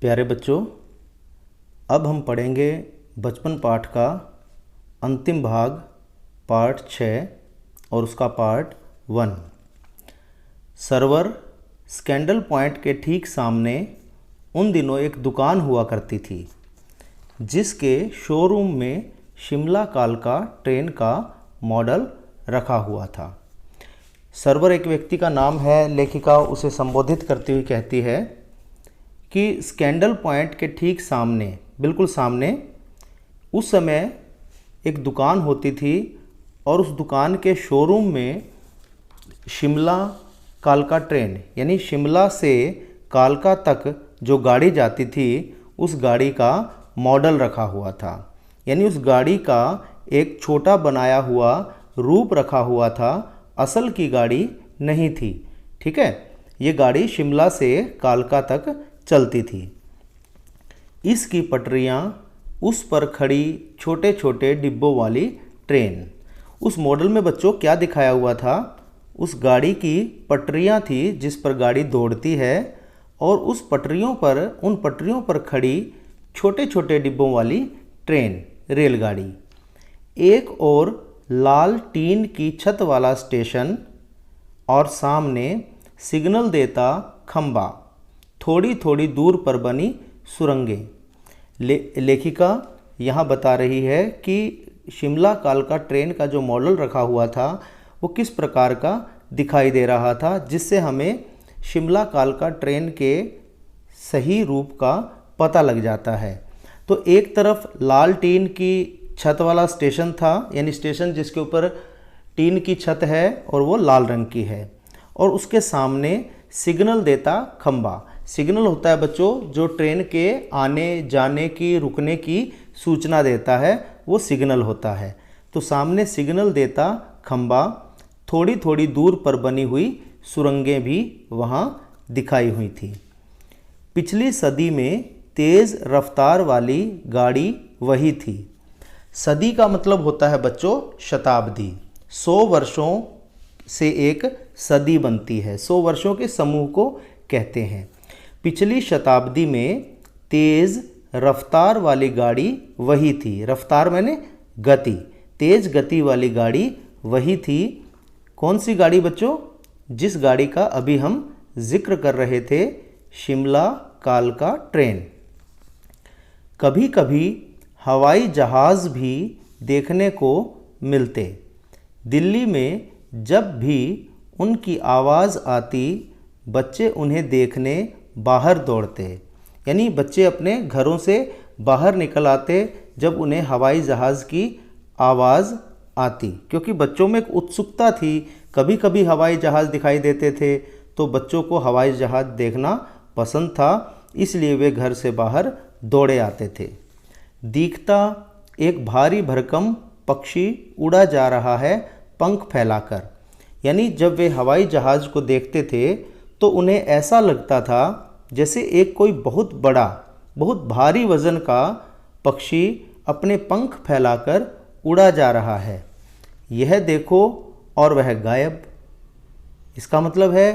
प्यारे बच्चों, अब हम पढ़ेंगे बचपन पाठ का अंतिम भाग पार्ट 6 और उसका पार्ट 1। सर्वर स्कैंडल पॉइंट के ठीक सामने उन दिनों एक दुकान हुआ करती थी जिसके शोरूम में शिमला कालका ट्रेन का मॉडल रखा हुआ था। सर्वर एक व्यक्ति का नाम है। लेखिका उसे संबोधित करती हुई कहती है कि स्कैंडल पॉइंट के ठीक सामने, बिल्कुल सामने, उस समय एक दुकान होती थी और उस दुकान के शोरूम में शिमला कालका ट्रेन यानी शिमला से कालका तक जो गाड़ी जाती थी उस गाड़ी का मॉडल रखा हुआ था। यानी उस गाड़ी का एक छोटा बनाया हुआ रूप रखा हुआ था, असल की गाड़ी नहीं थी। ठीक है, ये गाड़ी शिमला से कालका तक चलती थी। इसकी पटरियाँ, उस पर खड़ी छोटे छोटे डिब्बों वाली ट्रेन। उस मॉडल में बच्चों क्या दिखाया हुआ था? उस गाड़ी की पटरियाँ थी जिस पर गाड़ी दौड़ती है और उस पटरियों पर, उन पटरियों पर खड़ी छोटे छोटे डिब्बों वाली ट्रेन, रेलगाड़ी। एक और लाल टीन की छत वाला स्टेशन और सामने सिग्नल देता खंबा, थोड़ी थोड़ी दूर पर बनी सुरंगें। लेखिका यहाँ बता रही है कि शिमला कालका ट्रेन का जो मॉडल रखा हुआ था वो किस प्रकार का दिखाई दे रहा था, जिससे हमें शिमला कालका ट्रेन के सही रूप का पता लग जाता है। तो एक तरफ लाल टीन की छत वाला स्टेशन था, यानी स्टेशन जिसके ऊपर टीन की छत है और वो लाल रंग की है, और उसके सामने सिग्नल देता खंबा। सिग्नल होता है बच्चों जो ट्रेन के आने जाने की, रुकने की सूचना देता है, वो सिग्नल होता है। तो सामने सिग्नल देता खंबा, थोड़ी थोड़ी दूर पर बनी हुई सुरंगें भी वहाँ दिखाई हुई थी। पिछली सदी में तेज़ रफ्तार वाली गाड़ी वही थी। सदी का मतलब होता है बच्चों शताब्दी। 100 वर्षों से एक सदी बनती है, 100 वर्षों के समूह को कहते हैं। पिछली शताब्दी में तेज़ रफ्तार वाली गाड़ी वही थी। रफ्तार मैंने गति, तेज़ गति वाली गाड़ी वही थी। कौन सी गाड़ी बच्चों? जिस गाड़ी का अभी हम जिक्र कर रहे थे, शिमला कालका ट्रेन। कभी कभी हवाई जहाज़ भी देखने को मिलते। दिल्ली में जब भी उनकी आवाज़ आती, बच्चे उन्हें देखने बाहर दौड़ते। यानी बच्चे अपने घरों से बाहर निकल आते जब उन्हें हवाई जहाज़ की आवाज़ आती, क्योंकि बच्चों में एक उत्सुकता थी। कभी कभी हवाई जहाज़ दिखाई देते थे तो बच्चों को हवाई जहाज़ देखना पसंद था, इसलिए वे घर से बाहर दौड़े आते थे। दिखता एक भारी भरकम पक्षी उड़ा जा रहा है पंख फैलाकर। यानी जब वे हवाई जहाज़ को देखते थे तो उन्हें ऐसा लगता था जैसे एक कोई बहुत बड़ा, बहुत भारी वज़न का पक्षी अपने पंख फैलाकर उड़ा जा रहा है। यह देखो और वह गायब। इसका मतलब है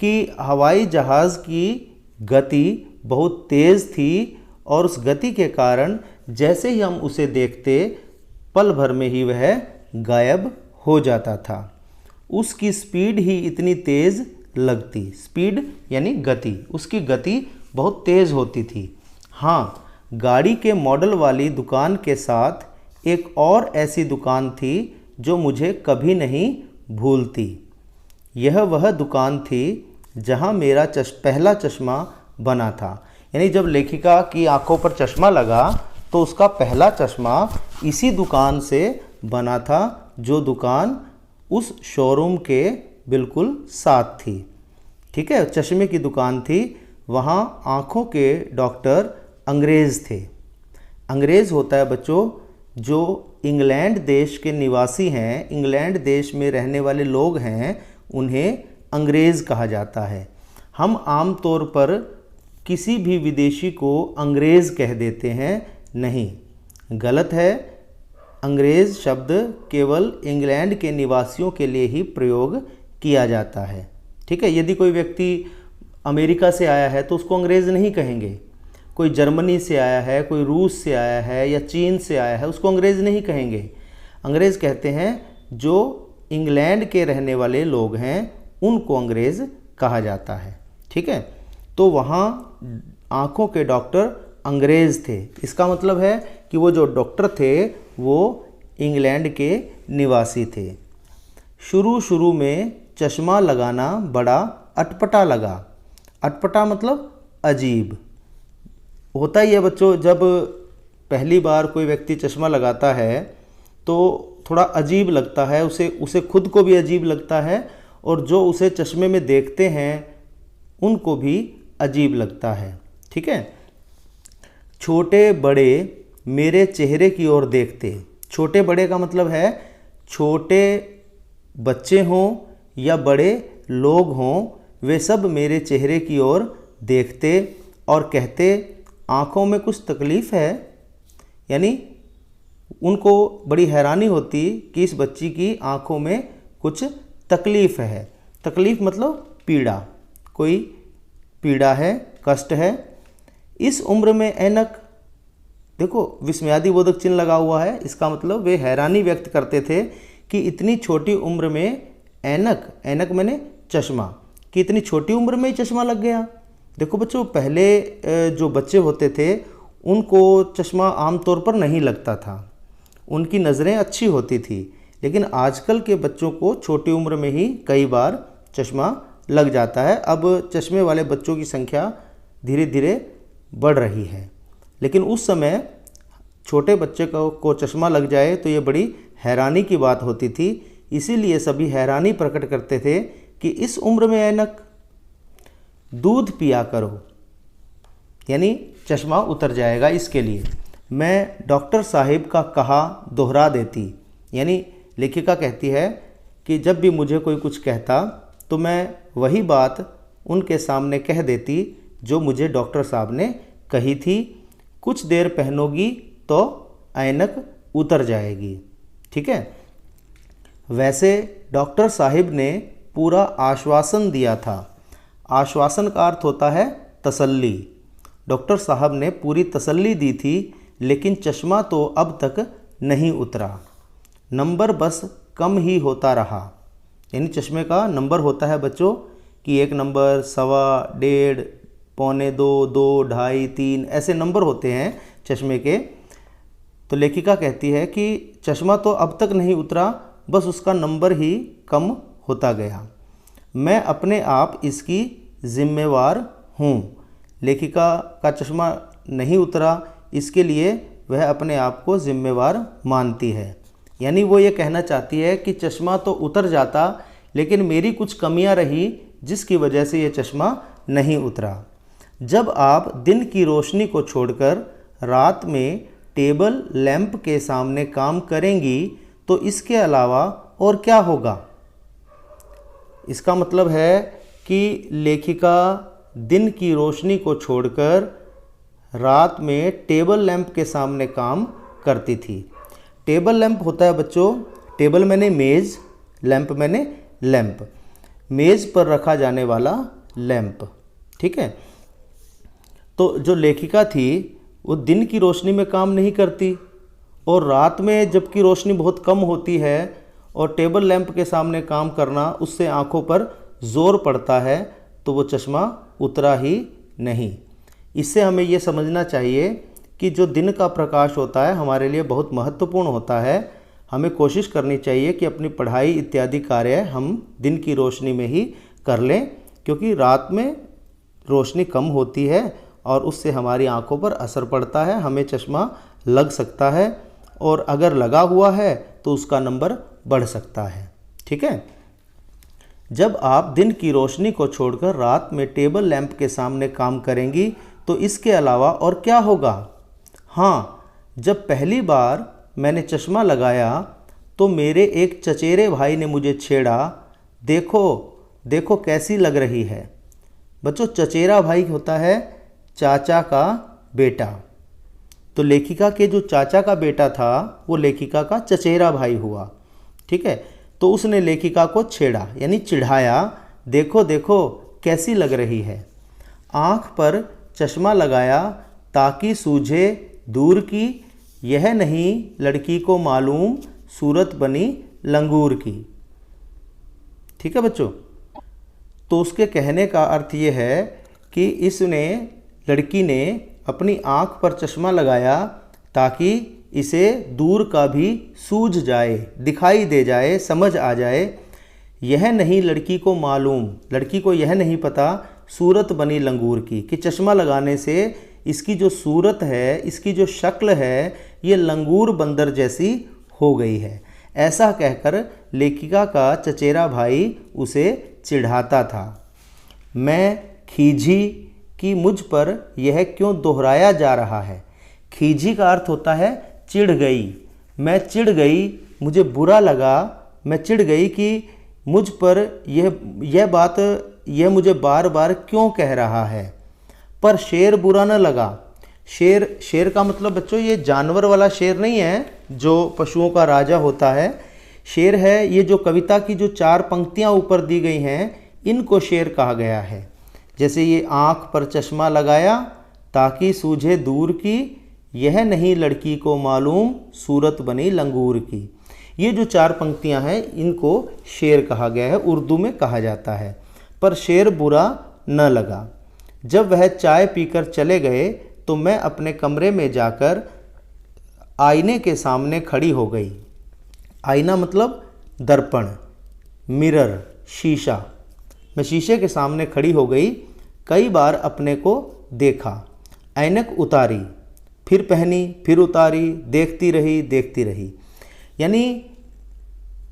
कि हवाई जहाज़ की गति बहुत तेज़ थी और उस गति के कारण जैसे ही हम उसे देखते, पल भर में ही वह गायब हो जाता था। उसकी स्पीड ही इतनी तेज़ लगती। स्पीड यानी गति, उसकी गति बहुत तेज़ होती थी। हाँ, गाड़ी के मॉडल वाली दुकान के साथ एक और ऐसी दुकान थी जो मुझे कभी नहीं भूलती। यह वह दुकान थी जहाँ मेरा पहला चश्मा बना था। यानी जब लेखिका की आंखों पर चश्मा लगा तो उसका पहला चश्मा इसी दुकान से बना था, जो दुकान उस शोरूम के बिल्कुल साथ थी। ठीक है, चश्मे की दुकान थी। वहाँ आँखों के डॉक्टर अंग्रेज़ थे। अंग्रेज़ होता है बच्चों जो इंग्लैंड देश के निवासी हैं, इंग्लैंड देश में रहने वाले लोग हैं, उन्हें अंग्रेज़ कहा जाता है। हम आम तौर पर किसी भी विदेशी को अंग्रेज़ कह देते हैं, नहीं, गलत है। अंग्रेज़ शब्द केवल इंग्लैंड के निवासियों के लिए ही प्रयोग किया जाता है। ठीक है, यदि कोई व्यक्ति अमेरिका से आया है तो उसको अंग्रेज़ नहीं कहेंगे। कोई जर्मनी से आया है, कोई रूस से आया है या चीन से आया है, उसको अंग्रेज़ नहीं कहेंगे। अंग्रेज़ कहते हैं जो इंग्लैंड के रहने वाले लोग हैं उनको अंग्रेज़ कहा जाता है। ठीक है, तो वहाँ आँखों के डॉक्टर अंग्रेज़ थे। इसका मतलब है कि वो जो डॉक्टर थे वो इंग्लैंड के निवासी थे। शुरू में चश्मा लगाना बड़ा अटपटा लगा। अटपटा मतलब अजीब होता ही है बच्चों। जब पहली बार कोई व्यक्ति चश्मा लगाता है तो थोड़ा अजीब लगता है, उसे खुद को भी अजीब लगता है और जो उसे चश्मे में देखते हैं उनको भी अजीब लगता है। ठीक है, छोटे बड़े मेरे चेहरे की ओर देखते। छोटे बड़े का मतलब है छोटे बच्चे हों या बड़े लोग हों, वे सब मेरे चेहरे की ओर देखते और कहते आँखों में कुछ तकलीफ़ है। यानी उनको बड़ी हैरानी होती कि इस बच्ची की आँखों में कुछ तकलीफ़ है। तकलीफ़ मतलब पीड़ा, कोई पीड़ा है, कष्ट है। इस उम्र में ऐनक, देखो विस्मयादिबोधक चिन्ह लगा हुआ है, इसका मतलब वे हैरानी व्यक्त करते थे कि इतनी छोटी उम्र में ऐनक, ऐनक मैंने चश्मा, कि इतनी छोटी उम्र में ही चश्मा लग गया। देखो बच्चों, पहले जो बच्चे होते थे उनको चश्मा आमतौर पर नहीं लगता था, उनकी नज़रें अच्छी होती थी, लेकिन आजकल के बच्चों को छोटी उम्र में ही कई बार चश्मा लग जाता है। अब चश्मे वाले बच्चों की संख्या धीरे धीरे बढ़ रही है, लेकिन उस समय छोटे बच्चे को चश्मा लग जाए तो ये बड़ी हैरानी की बात होती थी। इसीलिए सभी हैरानी प्रकट करते थे कि इस उम्र में ऐनक। दूध पिया करो, यानी चश्मा उतर जाएगा, इसके लिए मैं डॉक्टर साहिब का कहा दोहरा देती। यानी लेखिका कहती है कि जब भी मुझे कोई कुछ कहता तो मैं वही बात उनके सामने कह देती जो मुझे डॉक्टर साहब ने कही थी। कुछ देर पहनोगी तो ऐनक उतर जाएगी। ठीक है, वैसे डॉक्टर साहिब ने पूरा आश्वासन दिया था। आश्वासन का अर्थ होता है तसल्ली। डॉक्टर साहब ने पूरी तसल्ली दी थी, लेकिन चश्मा तो अब तक नहीं उतरा। नंबर बस कम ही होता रहा। यानी चश्मे का नंबर होता है बच्चों कि 1 नंबर, 1.25, 1.5, पौने 2, 2, 2.5, 3 ऐसे नंबर होते हैं चश्मे के। तो लेखिका कहती है कि चश्मा तो अब तक नहीं उतरा, बस उसका नंबर ही कम होता गया। मैं अपने आप इसकी जिम्मेवार हूँ। लेखिका का चश्मा नहीं उतरा, इसके लिए वह अपने आप को जिम्मेवार मानती है। यानी वो ये कहना चाहती है कि चश्मा तो उतर जाता, लेकिन मेरी कुछ कमियां रही जिसकी वजह से ये चश्मा नहीं उतरा। जब आप दिन की रोशनी को छोड़कर रात में टेबल लैंप के सामने काम करेंगी तो इसके अलावा और क्या होगा। इसका मतलब है कि लेखिका दिन की रोशनी को छोड़कर रात में टेबल लैंप के सामने काम करती थी। टेबल लैंप होता है बच्चों, टेबल मैंने मेज़, लैंप मैंने लैंप, मेज़ पर रखा जाने वाला लैंप। ठीक है, तो जो लेखिका थी वो दिन की रोशनी में काम नहीं करती और रात में जबकि रोशनी बहुत कम होती है और टेबल लैंप के सामने काम करना, उससे आँखों पर ज़ोर पड़ता है, तो वो चश्मा उतरा ही नहीं। इससे हमें ये समझना चाहिए कि जो दिन का प्रकाश होता है हमारे लिए बहुत महत्वपूर्ण होता है। हमें कोशिश करनी चाहिए कि अपनी पढ़ाई इत्यादि कार्य हम दिन की रोशनी में ही कर लें, क्योंकि रात में रोशनी कम होती है और उससे हमारी आंखों पर असर पड़ता है, हमें चश्मा लग सकता है और अगर लगा हुआ है तो उसका नंबर बढ़ सकता है। ठीक है, जब आप दिन की रोशनी को छोड़कर रात में टेबल लैंप के सामने काम करेंगी तो इसके अलावा और क्या होगा। हाँ, जब पहली बार मैंने चश्मा लगाया तो मेरे एक चचेरे भाई ने मुझे छेड़ा, देखो देखो कैसी लग रही है। बच्चों, चचेरा भाई होता है चाचा का बेटा। तो लेखिका के जो चाचा का बेटा था वो लेखिका का चचेरा भाई हुआ। ठीक है, तो उसने लेखिका को छेड़ा यानी चिढ़ाया, देखो देखो कैसी लग रही है। आँख पर चश्मा लगाया ताकि सूझे दूर की, यह नहीं लड़की को मालूम सूरत बनी लंगूर की। ठीक है बच्चों, तो उसके कहने का अर्थ ये है कि लड़की ने अपनी आँख पर चश्मा लगाया ताकि इसे दूर का भी सूझ जाए, दिखाई दे जाए, समझ आ जाए। यह नहीं लड़की को मालूम, लड़की को यह नहीं पता सूरत बनी लंगूर की, कि चश्मा लगाने से इसकी जो सूरत है, इसकी जो शक्ल है, ये लंगूर बंदर जैसी हो गई है। ऐसा कहकर लेखिका का चचेरा भाई उसे चिढ़ाता था। मैं खीझी कि मुझ पर यह क्यों दोहराया जा रहा है। खीझी का अर्थ होता है चिढ़ गई। मैं चिढ़ गई, मुझे बुरा लगा, मैं चिढ़ गई कि मुझ पर यह बात मुझे बार बार क्यों कह रहा है। पर शेर बुरा न लगा। शेर का मतलब बच्चों ये जानवर वाला शेर नहीं है जो पशुओं का राजा होता है। शेर है ये जो कविता की जो 4 पंक्तियां ऊपर दी गई हैं, इनको शेर कहा गया है। जैसे ये आँख पर चश्मा लगाया ताकि सूझे दूर की, यह नहीं लड़की को मालूम सूरत बनी लंगूर की। ये जो 4 पंक्तियां हैं इनको शेर कहा गया है, उर्दू में कहा जाता है। पर शेर बुरा न लगा। जब वह चाय पीकर चले गए तो मैं अपने कमरे में जाकर आईने के सामने खड़ी हो गई। आईना मतलब दर्पण, मिरर, शीशा। मैं शीशे के सामने खड़ी हो गई, कई बार अपने को देखा, ऐनक उतारी, फिर पहनी, फिर उतारी, देखती रही। यानी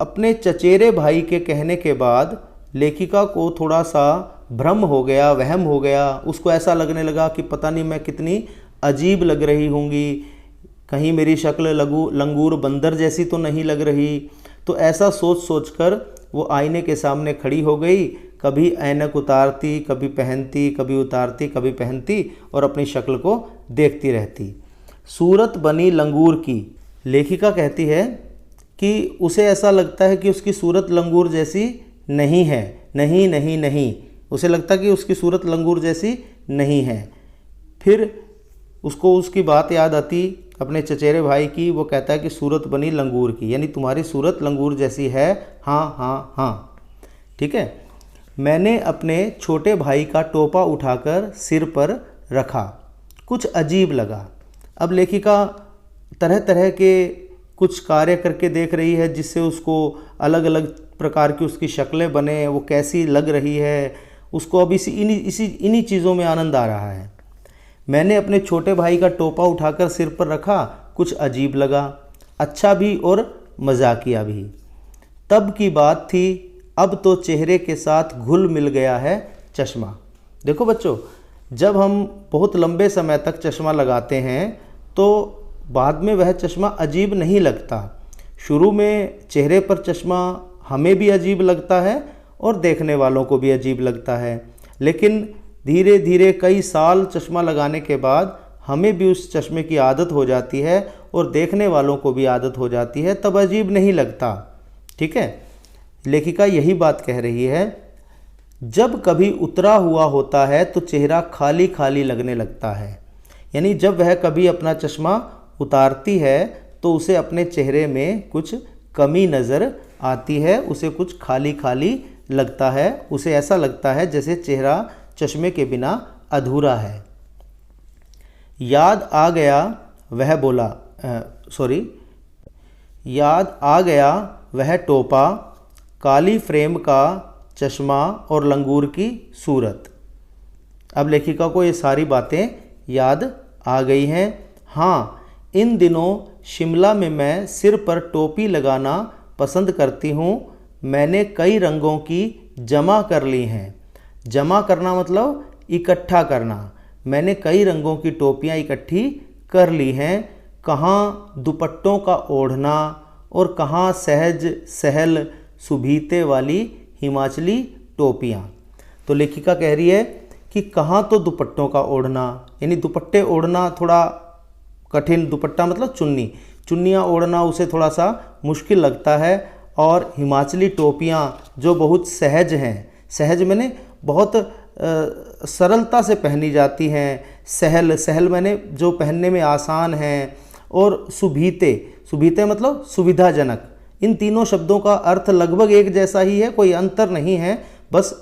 अपने चचेरे भाई के कहने के बाद लेखिका को थोड़ा सा भ्रम हो गया, वहम हो गया। उसको ऐसा लगने लगा कि पता नहीं मैं कितनी अजीब लग रही होंगी, कहीं मेरी शक्ल लंगूर बंदर जैसी तो नहीं लग रही। तो ऐसा सोच कर वो आईने के सामने खड़ी हो गई। कभी ऐनक उतारती, कभी पहनती, कभी उतारती, कभी पहनती और अपनी शक्ल को देखती रहती। सूरत बनी लंगूर की। लेखिका कहती है कि उसे ऐसा लगता है कि उसकी सूरत लंगूर जैसी नहीं है। नहीं, उसे लगता है कि उसकी सूरत लंगूर जैसी नहीं है। फिर उसको उसकी बात याद आती अपने चचेरे भाई की। वो कहता है कि सूरत बनी लंगूर की, यानी तुम्हारी सूरत लंगूर जैसी है। हाँ, ठीक है। मैंने अपने छोटे भाई का टोपा उठाकर सिर पर रखा, कुछ अजीब लगा। अब लेखिका तरह तरह के कुछ कार्य करके देख रही है जिससे उसको अलग अलग प्रकार की उसकी शक्लें बने, वो कैसी लग रही है, उसको अब इन्हीं चीज़ों में आनंद आ रहा है। मैंने अपने छोटे भाई का टोपा उठाकर सिर पर रखा, कुछ अजीब लगा, अच्छा भी और मजाकिया भी। तब की बात थी, अब तो चेहरे के साथ घुल मिल गया है चश्मा। देखो बच्चों, जब हम बहुत लंबे समय तक चश्मा लगाते हैं तो बाद में वह चश्मा अजीब नहीं लगता। शुरू में चेहरे पर चश्मा हमें भी अजीब लगता है और देखने वालों को भी अजीब लगता है, लेकिन धीरे धीरे कई साल चश्मा लगाने के बाद हमें भी उस चश्मे की आदत हो जाती है और देखने वालों को भी आदत हो जाती है, तब अजीब नहीं लगता। ठीक है, लेखिका यही बात कह रही है। जब कभी उतरा हुआ होता है तो चेहरा खाली खाली लगने लगता है। यानी जब वह कभी अपना चश्मा उतारती है तो उसे अपने चेहरे में कुछ कमी नज़र आती है, उसे कुछ खाली खाली लगता है, उसे ऐसा लगता है जैसे चेहरा चश्मे के बिना अधूरा है। याद आ गया वह टोपा, काली फ्रेम का चश्मा और लंगूर की सूरत। अब लेखिका को ये सारी बातें याद आ गई हैं। हाँ, इन दिनों शिमला में मैं सिर पर टोपी लगाना पसंद करती हूँ। मैंने कई रंगों की जमा कर ली हैं। जमा करना मतलब इकट्ठा करना। मैंने कई रंगों की टोपियाँ इकट्ठी कर ली हैं। कहाँ दुपट्टों का ओढ़ना और कहाँ सहज सहल सुभीते वाली हिमाचली टोपियाँ। तो लेखिका कह रही है कि कहाँ तो दुपट्टों का ओढ़ना, यानी दुपट्टे ओढ़ना थोड़ा कठिन, दुपट्टा मतलब चुन्नियाँ ओढ़ना उसे थोड़ा सा मुश्किल लगता है, और हिमाचली टोपियाँ जो बहुत सहज हैं, सहज मैंने बहुत सरलता से पहनी जाती हैं। सहल, सहल मैंने जो पहनने में आसान हैं, और सुभीते, सुभीते मतलब सुविधाजनक। इन तीनों शब्दों का अर्थ लगभग एक जैसा ही है, कोई अंतर नहीं है, बस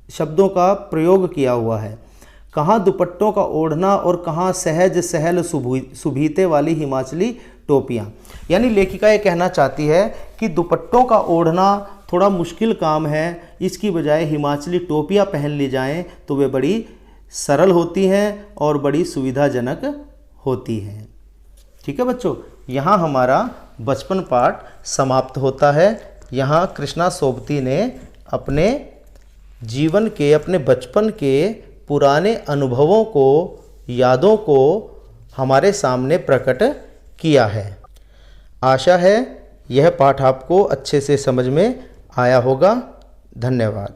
शब्दों का प्रयोग किया हुआ है। कहाँ दुपट्टों का ओढ़ना और कहाँ सहज सहल सुभीते वाली हिमाचली टोपियाँ। यानी लेखिका ये कहना चाहती है कि दुपट्टों का ओढ़ना थोड़ा मुश्किल काम है, इसकी बजाय हिमाचली टोपियाँ पहन ली जाएं तो वे बड़ी सरल होती हैं और बड़ी सुविधाजनक होती हैं। ठीक है बच्चों, यहाँ हमारा बचपन पाठ समाप्त होता है। यहाँ कृष्णा सोबती ने अपने जीवन के, अपने बचपन के पुराने अनुभवों को, यादों को हमारे सामने प्रकट किया है। आशा है यह पाठ आपको अच्छे से समझ में आया होगा। धन्यवाद।